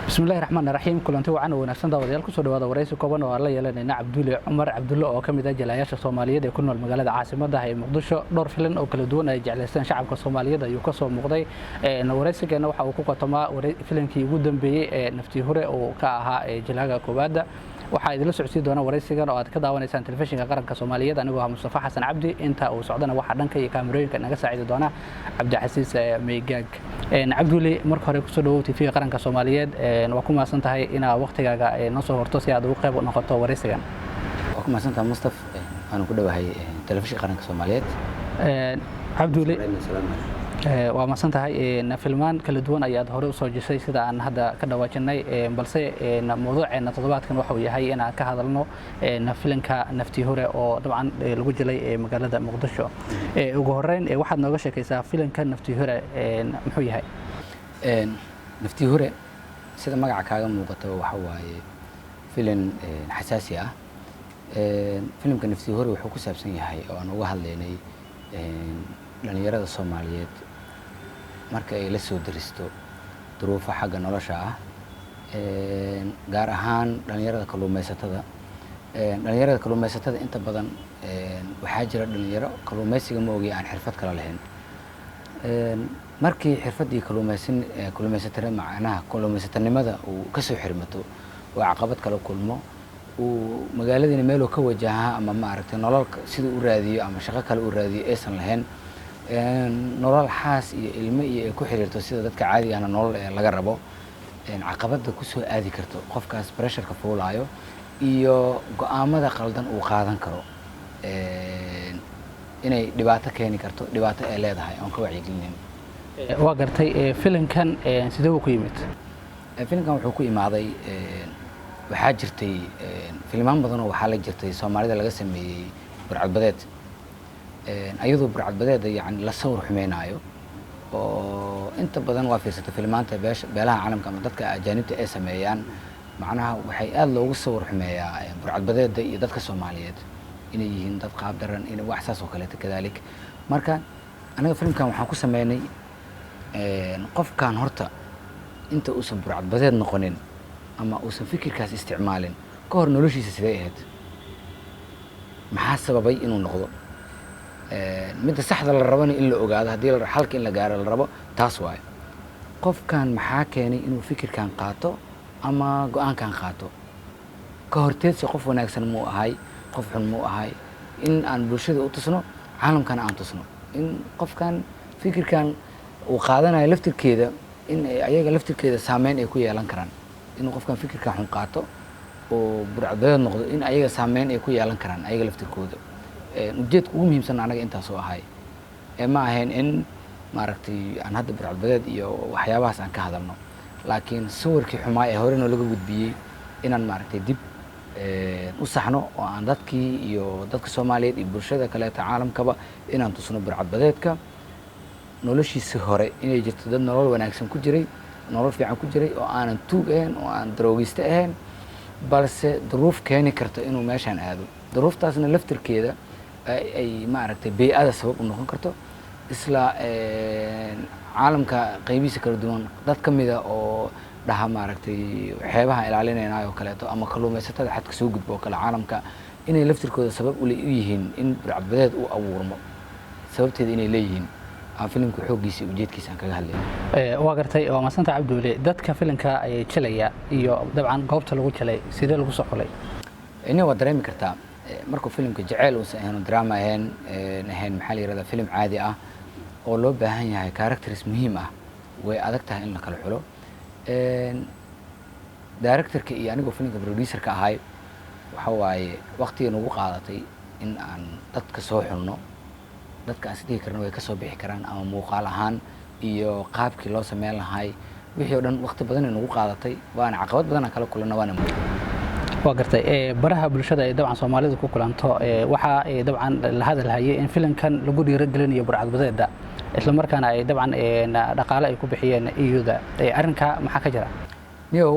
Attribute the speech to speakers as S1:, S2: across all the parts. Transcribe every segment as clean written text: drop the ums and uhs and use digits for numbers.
S1: بسم الله الرحمن الرحيم كلنتي وعنا ونagsan daawadayaal ku soo dhawaada wareysi kooban oo aan la yeelanayna Cabdulle Cumar Cabdulle oo kamid ah jalayaasha Soomaaliyeed ee ku nool magaalada caasimadda ah ee Muqdisho dhowr filan oo kala duwan ay jecleystaan shacabka Soomaaliyeed ayuu ka soo muuqday wareysigeena waxa uu ku qatomaa filankii ugu dambeeyay ee naftii hore oo ka ahaa jilaaga koobaad waxa idin la socodsiin doona wareysigan oo aad ka daawanaysaan telefishinka qaranka Soomaaliyeed anigoo ah Mustafa Xasan Cabdi inta uu socdana waxa dhanka iyo kaamirooyinka naga saacidi doona Cabdi Xasiis Meegaag Cabdulle marka hore ku soo dhawaad TV qaranka Soomaaliyeed waa ku maasan tahay ina waqtigaaga noo soo horto si aad ugu qayb noqoto wareysigan
S2: waa ku maasan tahay Mustafa aan ku dhawahay telefishinka qaranka Soomaaliyeed
S1: Cabdulle waa maasan tahay filmaan kala duwan ayaad hore u soo jisay sida aan hadda ka dhawaajinay balse mowduuceena toddobaadkan waxa uu yahay in aan ka hadalno filanka naftii hore oo dabcan lagu jilay magaalada Muqdisho ugu horeyn waxaad nooga sheekaysaa filanka naftii hore muxuu yahay
S2: naftii hore sida magaca kaaga muuqato waxa waaye filan xasaasi ah filimka naftii hore wuxuu ku saabsan yahay oo aan uga hadlaynay dhalinyarada Soomaaliyeed marka ay la soo diristo duruufo xagga nolosha ah gaar ahaan dhalinyarada kalluumaysatada inta badan waxaa jira dhalinyaro kalluumaysiga ma ogi aan xirfad kala lahayn markii xirfadii kalluumaysatanimada uu ka soo xirmato oo caqabad kala kulmo uu magaaladiina meel ka wajaha ama maaragtay nolol sidoo u raadiyo ama shaqo kale u raadiyo aysan lahayn nolol xaas iyo ilmo iyo ay ku xiriirto sida dadka caadiga ah nolol laga rabo caqabada ku soo aadi karto qofkaas pressure-ka fuulaayo iyo go'aamada qaldan uu qaadan karo inay dhibaato keeni karto dhibaato ay leedahay aan ka wacyigelinayn
S1: waa gartay filankan sidee uu ku yimid
S2: filankan wuxuu ku imaaday waxaa jirtay filmaan badan oo waxaa la jirtay Soomaalida laga sameeyay burcadbadeed ayadoo burcadbadeed yani la sawir xumeynaayo oo inta badan waa fiirsata filmaanta beelaha caalamka ama dadka ajaanibta ay sameeyaan macnaha waxay aad loogu sawir xumeeyaa burcadbadeeda iyo dadka Soomaaliyeed inay yihiin dad qaab daran inay wax saas oo kale kadalik marka anaga filmkan waxaan ku sameeynay qofkan horta inta uusan burcadbadeed noqonin ama uusan fikirkaas isticmaalin ka hor noloshiisa sidee ahayd maxaa sababay inuu noqdo midda saxda la rabana in la ogaado haddii halka in la gaaro la rabo taas waaye qofkan maxaa keenay inuu fikirkan qaato ama go'aankan qaato ka horteedsi qof wanaagsan muu ahay qof xun muu ahay in aan bulshada u tusno caalamkana aan tusno in qofkan fikirkan uu qaadanayo laftirkeeda in ayaga laftirkeeda saameyn ay ku yeelan karaan inuu qofkan fikirkan xun qaato oo burcadbadeed noqdo in ayaga saameyn ay ku yeelan karaan ayaga laftirkooda ujeedka ugu muhiimsan anaga intaas oo ahay ma ahayn in maaragtay aan hadda burcadbadeed iyo waxyaabahaas aan ka hadalno laakiin sawirkii xumaa ee hore noo laga gudbiyey inaan maaragtay dib u saxno oo aan dadkii iyo dadka Soomaaliyeed iyo bulshada kaleeta caalamkaba inaan tusno burcadbadeedka noloshiisa hore inay jirto dad nolol wanaagsan ku jiray nolol fiican ku jiray oo aanan tuug ahayn oo aan daroogiste ahayn balse duruuf keeni karto inuu meeshaan aado duruuftaasna laftirkeeda ay maaragtay beeyada sabab u noqon karto isla caalamka qaybiisa kala duwan dad kamida oo dhaha maaragtay waxyaabaha ilaalinaynayo kaleeto ama kalluumaysatada xadka soo gudbo kala caalamka inay laftirkooda sabab u leeyihiin in burcadbadeed uu abuurmo sababteeda inay leeyihiin aan filimka xoogiisa ujeedkiisa aan kaga hadlayo
S1: waa gartay waa maasanta Cabdulle dadka filimka ay jilaya iyo dabcan goobta lagu jilay sidee lagu soo xulay
S2: inay waa dareemi kartaa markuu filimka jacayl uu sameeyo drama ahayn maxaa la yiraahdaa filim caadi ah oo loo baahan yahay characters muhiim ah way adag tahay in la kala xulo directorka iyo anigoo filimka producerka ahay waxa waaye waqtiga nagu qaadatay in aan dadka soo xulno dadka aan sidii karno way ka soo bixi karaan ama muuqaal ahaan iyo qaabkii loo sameyn lahay wixii oo dhan waqti badan nagu qaadatay waana caqabad badan kala kulana waana
S1: waa gartay baraha bulshada ay dabcan Soomaalidu ku kulanto waxa ay dabcan la hadalhayay in filankan lagu dhiirigelinayo burcadbadeeda isla markaana ay dabcan dhaqaale ay ku bixiyeen iyada arrinka maxaa ka jira
S2: niyow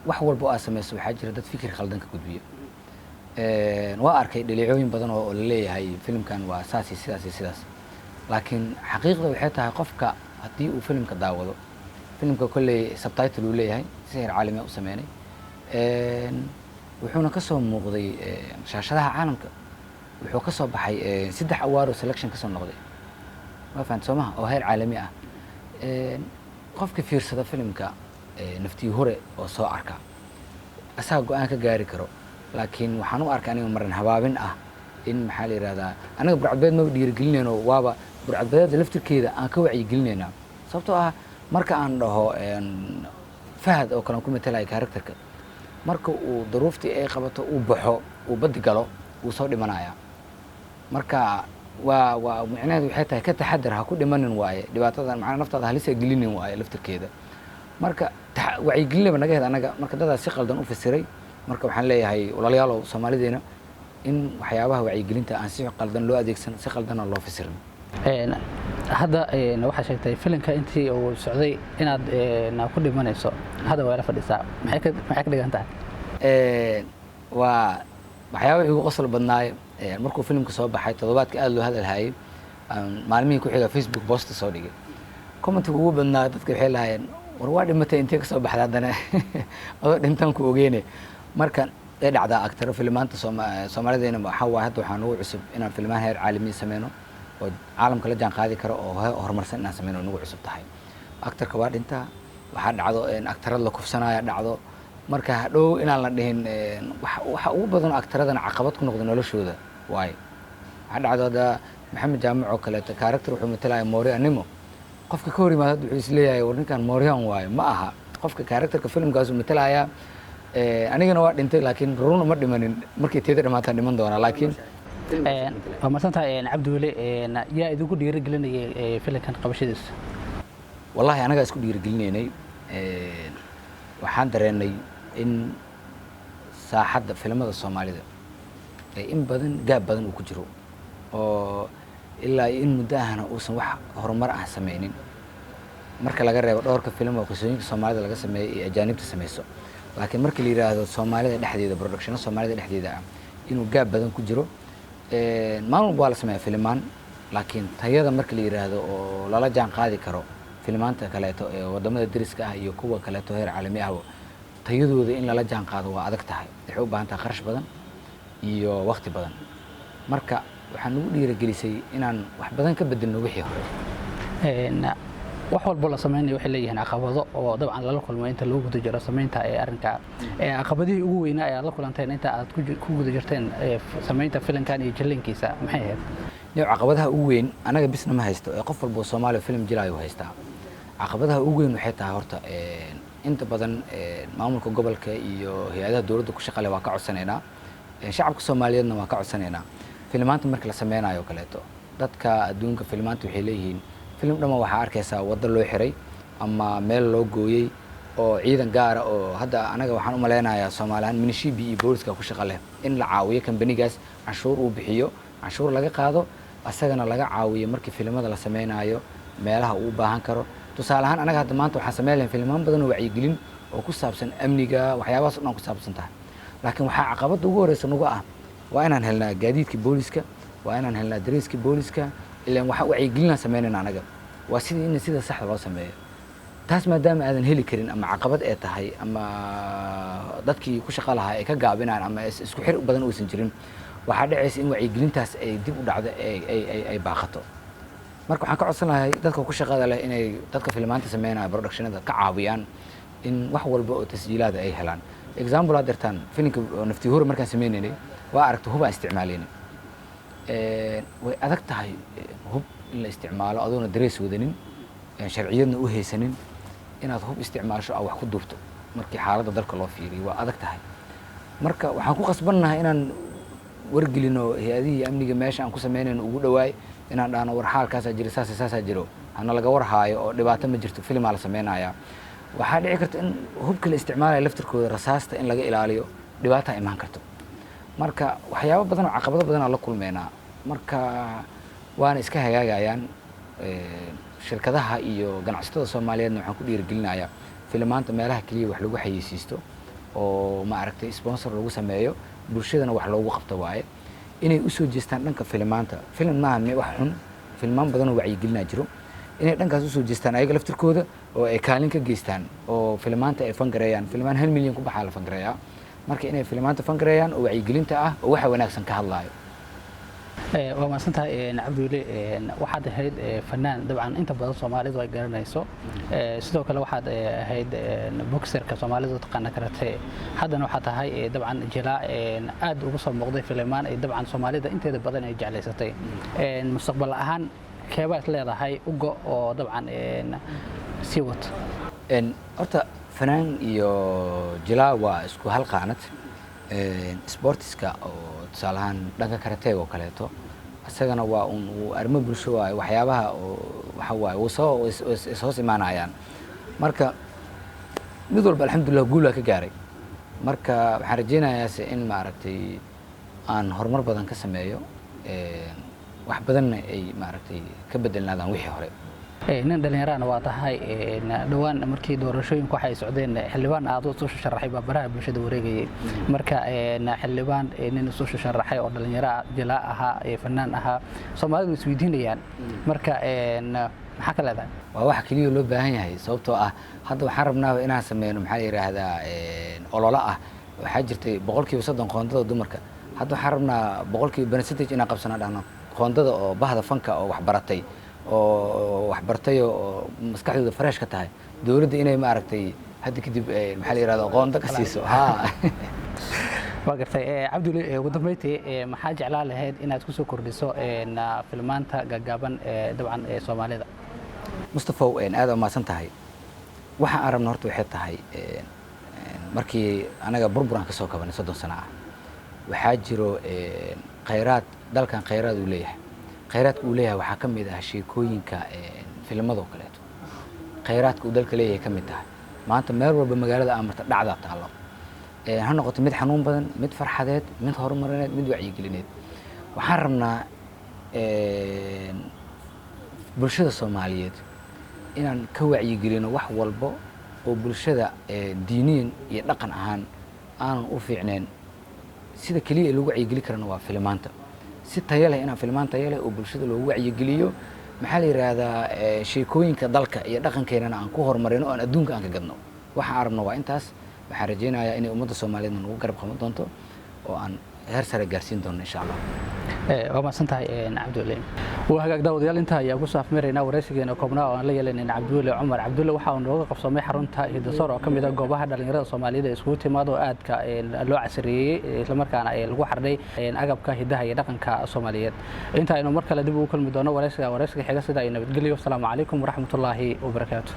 S2: wax walba oo sameeyso waxaa jira dad fikir khaldan ka gudbiyo waa arkay dhaliicooyin badan oo la leeyahay filimkan waa saasi sidaas laakiin xaqiiqda waxay tahay qofka haddii uu filimka daawado filimka kolley subtitle uu leeyahay si heer caalami ah u sameynay wuxuuna ka soo muuqday shaashadaha caalamka wuxuu ka soo baxay 3 award oo selection ka soo noqday ma fahanto soo maha oo heer caalami ah qofka fiirsada filimka naftii hore oo soo arka asaga go'aan ka gaari karo laakiin waxaan u arkaa aniga maran habaabin ah in maxaa la yiraahdaa anaga burcadbeed ma dhiirigelinayno waaba burcadbeed laftirkeeda aan ka wacyigelinayna sababtoo ah marka aan dhaho fahad oo kale ku metelay characterka marka uu daruuftii ay qabato uu baxo uu badi galo uu soo dhimanaya marka waa macnaheedu waxay tahay ka taxadar ha ku dhimanin waaye dhibaatadan macna naftaada halis ay gelinin waaye laftirkeeda marka wacyigelinaba naga heed anaga marka dadaa si qaldan u fasiray marka waxaan leeyahay walaalayaal Soomaalideena in waxyaabaha wacyigelinta aan si qaldan loo adeegsan si qaldan loo fasirin
S1: hadda waxa sheegtay filimka intii uu socday inaad ku dhimanayso hadda waa la fadhisaa maxay ka dhigan tahay
S2: waa waxyaabaha ugu qosol badnaay markuu filimka soo baxay toddobaadka aad loo hadalhayay maalmihii ku xiga Facebook post soo dhigay commentiga ugu badnaa dadka waxay lahaayeen war waa dhimatay intee ka soo baxday haddana adoo dhintaan ku ogeene marka ay dhacdaa actor filmaanta Soomaalideena waxa waa hadda waxaan ugu cusub inaan filmaan heer caalami sameeyno oo caalamka la jaan qaadi karo oo horumarsan inaan sameeyno ugu cusub tahay actorka waa dhintaa waxa dhacdo in actorad la kufsanaya dhacdo marka hadhow inaan la dhihin waxa ugu badan actoradana caqabad ku noqdo noloshooda waay waxa dhacdo Maxamed Jaamac oo kale character wuxuu matalayaa Mooriyaanimo qofka ka hor yimaado wuxuu isleeyahay war ninkan Mooriyaan waay ma aha qofka characterka filimkaas uu matalayaa anigana waa dhintay laakiin run ma dhimanin markii teeda dhamaata dhiman doona laakiin
S1: waa masantahay Cabdulle yaa idigu dhiirigelinayay filimkan qabashadiisa
S2: wallahi anaga isku dhiirigelinaynay waxaan dareenay in saaxadda filimada Soomaalida ay in badan gaab badan uu ku jiro oo ilaa in muddo ahna uusan wax horumar ah sameeynin marka laga reebo dhowrka filim oo qisooyinka Soomaalida laga sameeyay ee ajaanibta sameeyso laakiin marka la yiraahdo Soomaalida dhexdeeda production Soomaalida dhexdeeda inuu gaab badan ku jiro maalmo waa la sameeyaa filmaan laakiin tayada marka la yiraahdo oo lala jaan qaadi karo filmaanta kaleeto ee wadamada dariska ah iyo kuwa kaleeto heer caalami ah tayadooda in lala jaan qaado waa adag tahay waxay u baahan tahay kharash badan iyo waqti badan marka waxaan ugu dhiirigelisay inaan wax badan ka bedelno wixii hore
S1: wax walba la sameeyay waxay leeyihiin caqabado oo dabcan lala kulmo inta lagu guda jiro sameynta arrinka caqabadihii ugu weynaa ee la kulanteen inta aad ku guda jirteen sameynta filimkan iyo jilinkiisa maxay ahayd
S2: caqabadaha ugu weyn anaga bisna ma haysto qof walba oo Soomaali film jilaayo haysta caqabadaha ugu weyn waxay tahay horta inta badan maamulka gobolka iyo hay'adaha dawladda ku shaqale waa ka codsaneynaa shacabka Soomaaliyeedna waa ka codsaneynaa filmaanta marka la sameynayo kaleeto dadka adduunka filmaanta waxay leeyihiin film dhama waxa arkaysaa wada loo xiray ama meel loo gooyay oo ciidan gaar ah oo hadda anaga waxaan u maleynayaa Soomaaliland minishibi iyo booliska ku shaqale in la caawiyo company-gaas canshuur uu bixiyo canshuur laga qaado asagana laga caawiyo markii filimada la sameynayo meelaha uu baahan karo tusaale ahaan anaga hadda maanta waxaan sameeyay filmaan badan oo wacyigelin oo ku saabsan amniga waxyaabahaas oo dhan ku saabsan tahay laakiin waxa caqabad ugu horeysa nagu ah waa inaan helnaa gaadiidkii booliska waa inaan helnaa dariiskii booliska ilaa waxa wacyigelin sameynayna anaga waa sidii in sida sax loo sameeyo taas maadaama aadan heli karin ama caqabad ay tahay ama dadkii ku shaqo lahaa ay ka gaabinaan ama isku xir badan uusan jirin waxa dhacaysa in wacyigelintaas ay dib u dhacdo ay baaqato marka waxaan ka codsan lahay dadka ku shaqada leh inay dadka filmaanta sameynaya productionada ka caawiyaan in wax walba oo tasjiilaad ay helaan example adertan filimka naftii hore markaan sameynay waa aragto hub aan isticmaalayna way adag tahay hub in la isticmaalo adoona darees wadanin sharciyadna u haysanin inaad hub isticmaasho aad wax ku duubto markii xaaladda dalka loo fiiriyo waa adag tahay marka waxaan ku qasbannahay inaan wargelino hay'adihii amniga meesha aan ku sameynayno ugu dhawaay inaan dhaano war xaalkaas jira saasa jiro hana laga warhaayo oo dhibaato ma jirto film la sameynaya waxaa dhici karta in hubka la isticmaalayo laftirkooda rasaasta in laga ilaaliyo dhibaato iman karto marka waxyaabo badan oo caqabado badan la kulmeena marka waana iska hagaagayaan shirkadaha iyo ganacsatada Soomaaliyeedna waxaan ku dhiirigelinayaa filmaanta meelaha kaliya wax lagu xayeysiisto oo ma aragtay sponsor lagu sameeyo bulshadana wax loogu qabto waaye inay u soo jeestaan dhanka filmaanta film maaha wax xun filmaan badan oo wacyigelina jiro inay dhankaas usoo jeestaan ayaga laftirkooda oo ay kaalin ka geystaan oo filimaanta ay fangareeyaan. Filimaan 1 milyan ku baxaa la fangareeyaa, marka inay filimaanta fangareeyaan oo wacyigelinta ah oo waxa wanaagsan ka hadlaayo.
S1: waa mahadsantahay cabdulle. waxaad ahayd fanaan dabcan inta badan soomaalidu ay garanayso, sidoo kale waxaad ahayd boxerka soomaalidu taqaana karate, haddana waxaad tahay dabcan jilaa aad uga soo muuqday filimaan ay dabcan soomaalida inteeda badan ay jeclaysatay. mustaqbal ahaan keebaad leedahay ugo oo dabcan sii wato?
S2: horta fanaan iyo jilaa waa isku hal qaanad. sportiska oo tusaale ahaan dhanka karateega oo kaleeto isagana waa arrimo bulsho waaye, waxyaabaha oo waxa waaye is hoos imaanayaan. marka mid walba alxamdulillah guul waa ka gaaray. marka waxaan rajaynayaa in maaragtay aan horumar badan ka sameeyo, wax badanna ay maaragtay ka bedelnaadaan wixii hore.
S1: nin dhalinyarana waa tahay, dhawaan markii doorashooyinku waxay socdeen xildhibaan aad u soo sharaxay baa baraha bulshada wareegayay. marka xildhibaan nin soo sharaxay oo dhalinyaro jilaa ahaa, fanaan ahaa, Soomaalidu isweydiinayaan. marka maxaa ka leedahay?
S2: waa wax kaliya loo baahan yahay, sababtoo ah hadda waxaan rabnaa inaan sameeyno maxaa la yiraahdaa ololo ah. waxaa jirtay 30% qoondada dumarka, hadda waxaan rabnaa 100% inaan qabsano dhahno qoondada oo bahda fanka oo wax baratay oo wax bartay oo maskaxdooda fresh ka tahay, dawladda inay maaragtay hadda kadib maxaa la yiraahdaa qoonda ka siiso.
S1: waa gartay. cabdulle, ugu dambeyntii maxaa jeclaan lahayd inaad ku soo kordhiso filmaanta gaagaaban dabcan Soomaalida?
S2: Mustafa aad u mahadsan tahay. waxa aan rabno horta waxay tahay markii anaga burburan ka soo kabanay 30 sano ah, waxaa jiro khayraad dalkan khayraad uu leeyahay. khayraadka uu leeyahay waxaa ka mid ah sheekooyinka filimada oo kaleeto. khayraadka uu dalka leeyahay ka mid tahay maanta meel walba magaalada amarta dhacda taalo, ha noqoto mid xanuun badan, mid farxadeed, mid horumarineed, mid wacyigelineed. waxaan rabnaa bulshada Soomaaliyeed inaan ka wacyigelino wax walba oo bulshada diiniin iyo dhaqan ahaan aanan u fiicneen. sida kaliya lagu wacyigeli karana waa filimaanta. si tayo leh inaan filimaan tayo leh oo bulshada loogu wacyigeliyo, maxaa la yiraahdaa sheekooyinka dalka iyo dhaqankeena aan ku horumarino oo aan adduunka aan ka gadno. waxa aan rabno waa intaas. waxaan rajaynayaa inay ummadda Soomaaliyeed nagu garab qaban doonto oo aan heer sare gaarsiin doono insha Allah.
S1: waa mahadsantahay cabdulle. waa hagaag daawadayaal, intaa ayaa ku saafmeeraynaa waraysigeena koobnaa oo aan la yeelanayna cabdulle cumar. cabdulle waxa uu nooga qabsoomay xarunta Hidasoor oo ka mid ah goobaha dhalinyarada Soomaaliyeed ee isugu timaado aadka loo casriyeeyay, isla markaana lagu xardhay agabka hidaha iyo dhaqanka Soomaaliyeed. inta aynu mar kale dib ugu kulmi doono waraysiga xiga, sida ay nabadgelyo. Assalaamu calaykum waraxmatullaahi wabarakaatuh.